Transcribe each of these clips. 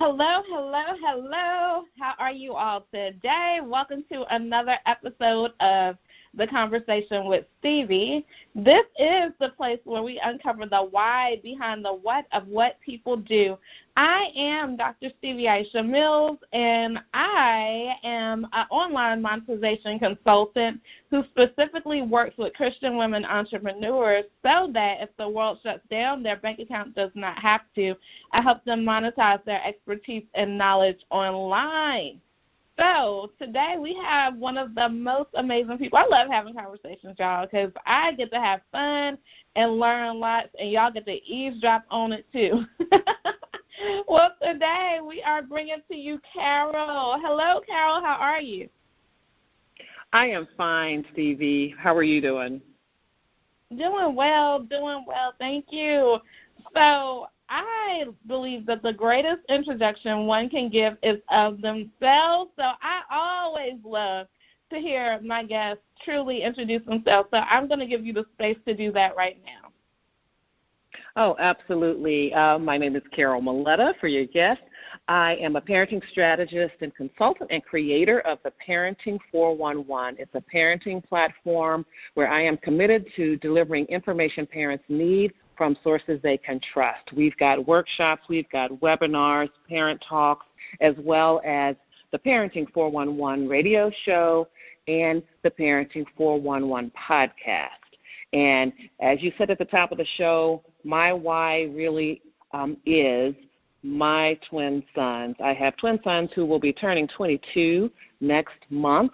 Hello, hello, hello. How are you all today? Welcome to another episode of The Conversation with Stevie. This is the place where we uncover the why behind the what of what people do. I am Dr. Stevie Aisha Mills, and I am an online monetization consultant who specifically works with Christian women entrepreneurs so that if the world shuts down, their bank account does not have to. I help them monetize their expertise and knowledge online. So today we have one of the most amazing people. I love having conversations, y'all, because I get to have fun and learn lots, and y'all get to eavesdrop on it too. Well, today we are bringing to you Carol. Hello, Carol. How are you? I am fine, Stevie. How are you doing? Doing well. Thank you. So I believe that the greatest introduction one can give is of themselves. So I always love to hear my guests truly introduce themselves. So I'm going to give you the space to do that right now. Oh, absolutely. My name is Carol Muletta, for your guest. I am a parenting strategist and consultant and creator of the Parenting 411. It's a parenting platform where I am committed to delivering information parents need from sources they can trust. We've got workshops, we've got webinars, parent talks, as well as the Parenting 411 radio show and the Parenting 411 podcast. And as you said at the top of the show, my why really is my twin sons. I have twin sons who will be turning 22 next month.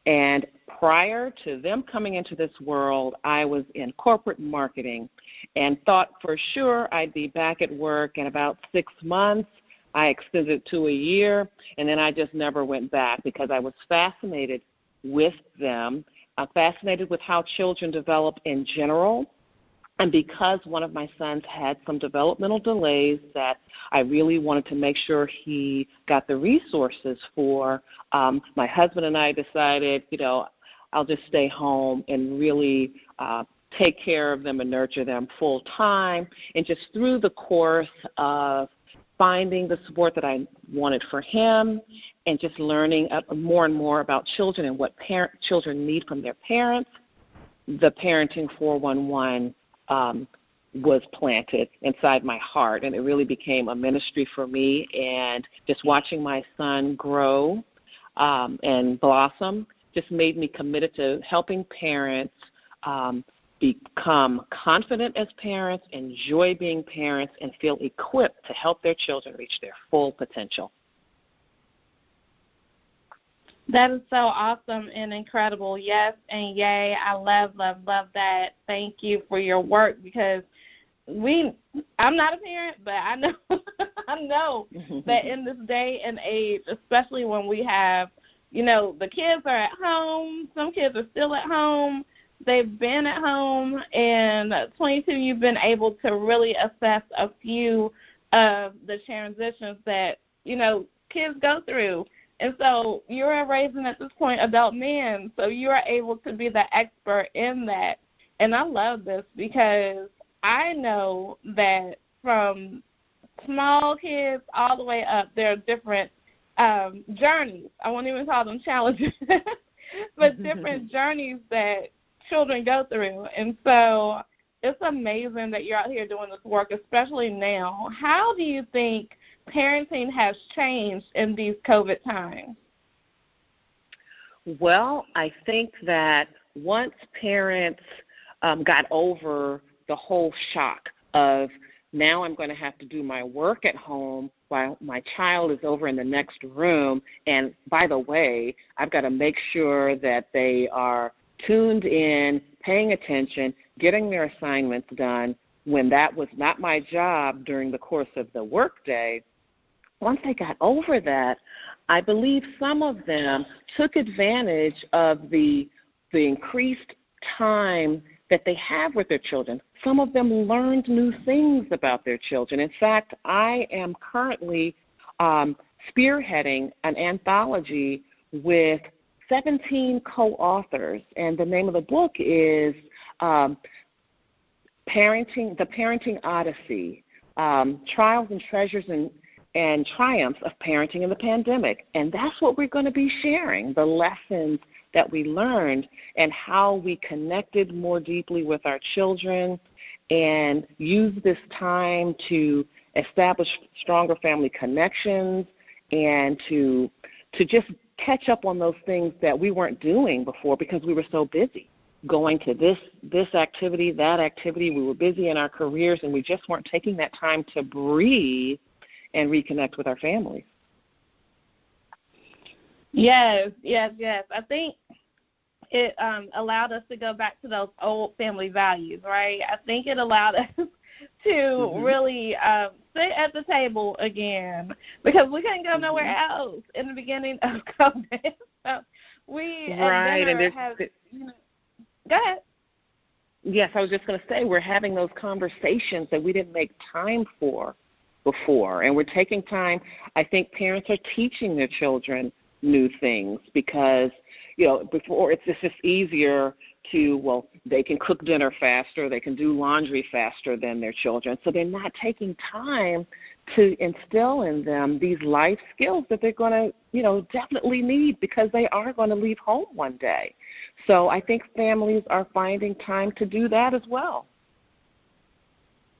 And prior to them coming into this world, I was in corporate marketing and thought for sure I'd be back at work in about 6 months. I extended it to a year, and then I just never went back because I was fascinated with them. I'm fascinated with how children develop in general. And because one of my sons had some developmental delays that I really wanted to make sure he got the resources for, my husband and I decided, I'll just stay home and really take care of them and nurture them full time. And just through the course of finding the support that I wanted for him and just learning more and more about children and what children need from their parents, the Parenting 411 was planted inside my heart, and it really became a ministry for me. And just watching my son grow and blossom just made me committed to helping parents become confident as parents, enjoy being parents, and feel equipped to help their children reach their full potential. That is so awesome and incredible. Yes and yay. I love that. Thank you for your work because I'm not a parent, but I know that in this day and age, especially when we have, the kids are at home, some kids are still at home, they've been at home, and 22, you've been able to really assess a few of the transitions that, kids go through. And so you're raising, at this point, adult men, so you're able to be the expert in that. And I love this because I know that from small kids all the way up, there are different journeys. I won't even call them challenges, but different journeys that children go through. And so it's amazing that you're out here doing this work, especially now. How do you think parenting has changed in these COVID times? Well, I think that once parents got over the whole shock of now I'm going to have to do my work at home while my child is over in the next room, and by the way, I've got to make sure that they are tuned in, paying attention, getting their assignments done, when that was not my job during the course of the workday. Once they got over that, I believe some of them took advantage of the increased time that they have with their children. Some of them learned new things about their children. In fact, I am currently spearheading an anthology with 17 co-authors, and the name of the book is The Parenting Odyssey, Trials and Treasures and triumphs of parenting in the pandemic. And that's what we're going to be sharing, the lessons that we learned and how we connected more deeply with our children and use this time to establish stronger family connections and to just catch up on those things that we weren't doing before because we were so busy going to this activity, that activity. We were busy in our careers, and we just weren't taking that time to breathe and reconnect with our families. Yes. I think it allowed us to go back to those old family values, right? I think it allowed us to really sit at the table again because we couldn't go nowhere else in the beginning of COVID. So we right, at dinner have, go ahead. Yes, I was just going to say we're having those conversations that we didn't make time for before, and we're taking time. I think parents are teaching their children new things because, before it's just easier to, they can cook dinner faster, they can do laundry faster than their children. So they're not taking time to instill in them these life skills that they're going to, definitely need because they are going to leave home one day. So I think families are finding time to do that as well.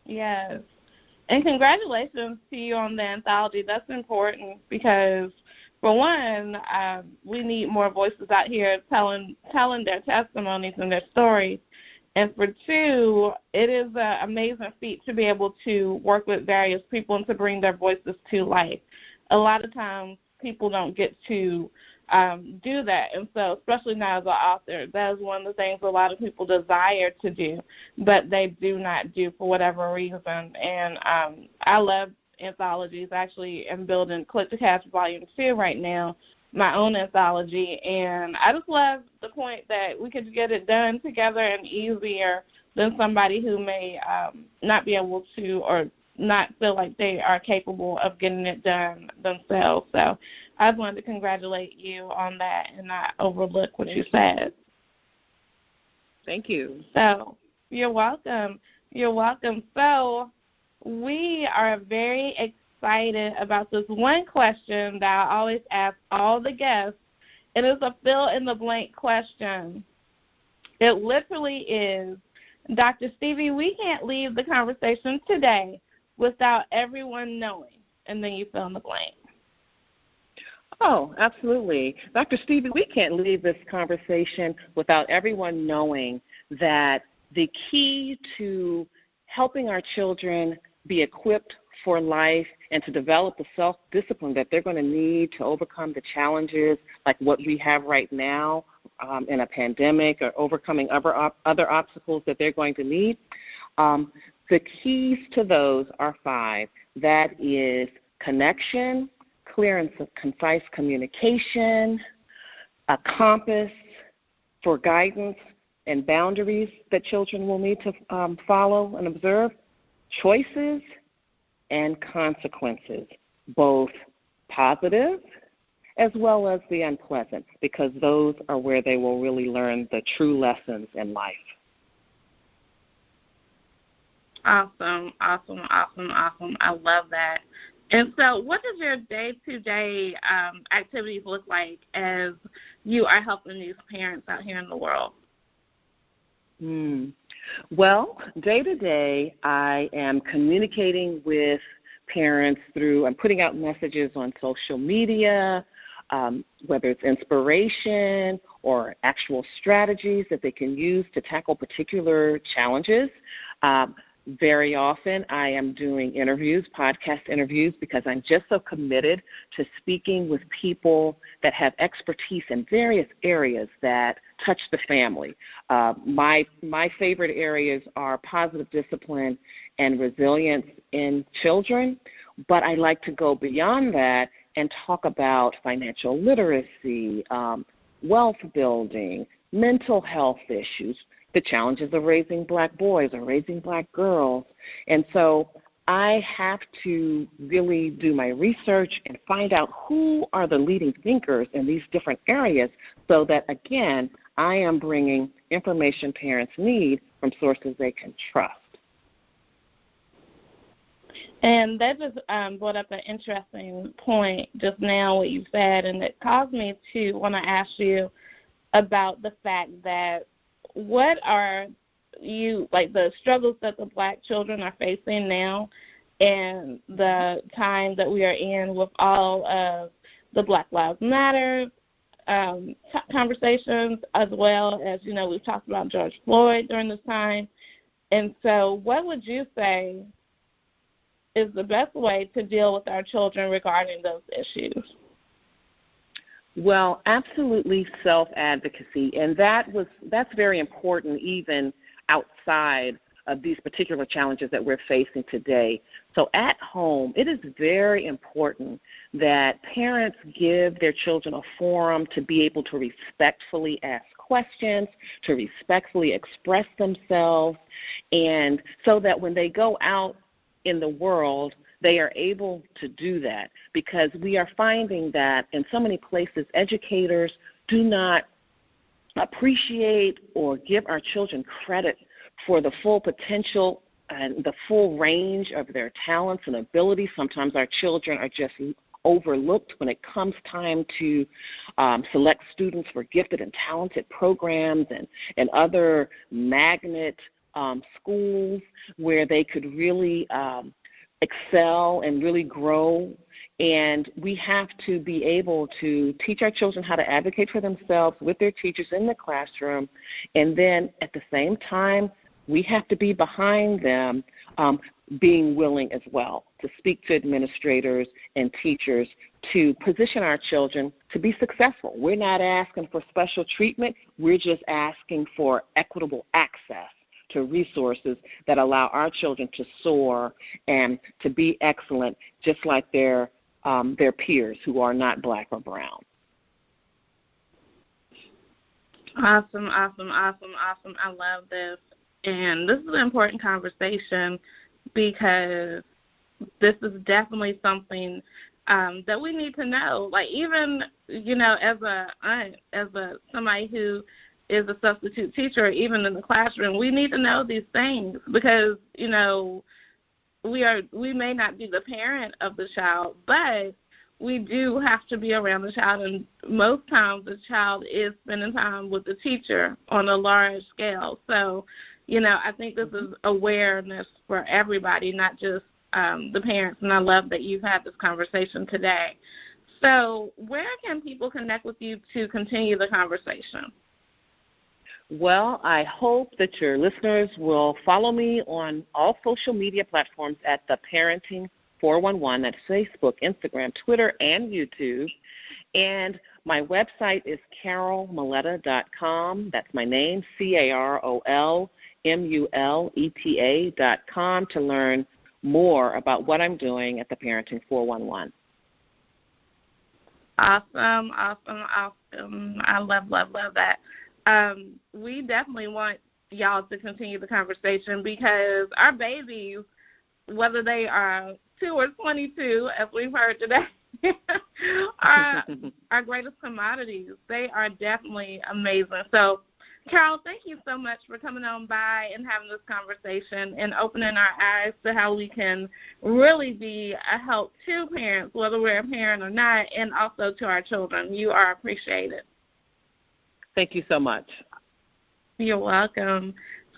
Yes. And congratulations to you on the anthology. That's important because, for one, we need more voices out here telling their testimonies and their stories. And for two, it is an amazing feat to be able to work with various people and to bring their voices to life. A lot of times people don't get to do that. And so, especially now as an author, that is one of the things a lot of people desire to do, but they do not do for whatever reason. And I love anthologies. Actually, I'm building Click to Cash Volume 2 right now, my own anthology, and I just love the point that we could get it done together and easier than somebody who may not be able to or not feel like they are capable of getting it done themselves. So I just wanted to congratulate you on that and not overlook what you said. Thank you. So you're welcome. You're welcome. So we are very excited about this one question that I always ask all the guests, and it's a fill-in-the-blank question. It literally is, Dr. Stevie, we can't leave the conversation today without everyone knowing, and then you fill in the blank. Oh, absolutely. Dr. Stevie, we can't leave this conversation without everyone knowing that the key to helping our children be equipped for life and to develop the self-discipline that they're going to need to overcome the challenges like what we have right now in a pandemic or overcoming other obstacles that they're going to need. The keys to those are 5. That is connection, clear and concise communication, a compass for guidance and boundaries that children will need to follow and observe, choices and consequences, both positive as well as the unpleasant, because those are where they will really learn the true lessons in life. Awesome. I love that. And so what does your day-to-day activities look like as you are helping these parents out here in the world? Well, day-to-day, I am communicating with parents I'm putting out messages on social media, whether it's inspiration or actual strategies that they can use to tackle particular challenges. Very often I am doing interviews, podcast interviews, because I'm just so committed to speaking with people that have expertise in various areas that touch the family. My favorite areas are positive discipline and resilience in children, but I like to go beyond that and talk about financial literacy, wealth building, mental health issues, the challenges of raising black boys or raising black girls. And so I have to really do my research and find out who are the leading thinkers in these different areas so that, again, I am bringing information parents need from sources they can trust. And that just brought up an interesting point just now, what you said, and it caused me to want to ask you about the fact that what are the struggles that the Black children are facing now and the time that we are in with all of the Black Lives Matter conversations, as well as, we've talked about George Floyd during this time. And so what would you say is the best way to deal with our children regarding those issues? Well, absolutely self-advocacy, and that's very important even outside of these particular challenges that we're facing today. So at home, it is very important that parents give their children a forum to be able to respectfully ask questions, to respectfully express themselves, and so that when they go out in the world, they are able to do that, because we are finding that in so many places educators do not appreciate or give our children credit for the full potential and the full range of their talents and abilities. Sometimes our children are just overlooked when it comes time to select students for gifted and talented programs and other magnet schools where they could really excel and really grow. And we have to be able to teach our children how to advocate for themselves with their teachers in the classroom. And then at the same time, we have to be behind them, being willing as well to speak to administrators and teachers to position our children to be successful. We're not asking for special treatment. We're just asking for equitable access to resources that allow our children to soar and to be excellent, just like their peers who are not Black or brown. Awesome. I love this. And this is an important conversation because this is definitely something that we need to know. Like, even, as somebody who is a substitute teacher, even in the classroom, we need to know these things because, we may not be the parent of the child, but we do have to be around the child, and most times the child is spending time with the teacher on a large scale. So, I think this is awareness for everybody, not just the parents, and I love that you've had this conversation today. So where can people connect with you to continue the conversation? Well, I hope that your listeners will follow me on all social media platforms at The Parenting 411. That's Facebook, Instagram, Twitter, and YouTube. And my website is carolmuleta.com. That's my name, CarolMuleta.com, to learn more about what I'm doing at The Parenting 411. Awesome. I love that. We definitely want y'all to continue the conversation because our babies, whether they are 2 or 22, as we've heard today, are our greatest commodities. They are definitely amazing. So, Carol, thank you so much for coming on by and having this conversation and opening our eyes to how we can really be a help to parents, whether we're a parent or not, and also to our children. You are appreciated. Thank you so much. You're welcome.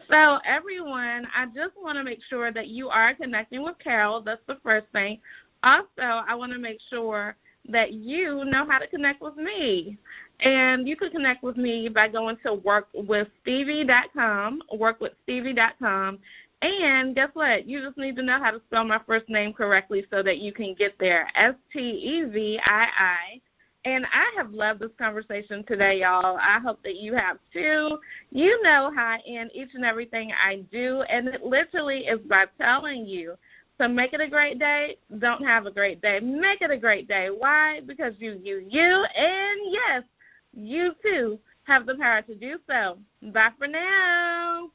So, everyone, I just want to make sure that you are connecting with Carol. That's the first thing. Also, I want to make sure that you know how to connect with me. And you can connect with me by going to workwithstevie.com. And guess what? You just need to know how to spell my first name correctly so that you can get there, Stevii. And I have loved this conversation today, y'all. I hope that you have too. You know how I end each and everything I do, and it literally is by telling you to make it a great day. Don't have a great day. Make it a great day. Why? Because you, and yes, you too have the power to do so. Bye for now.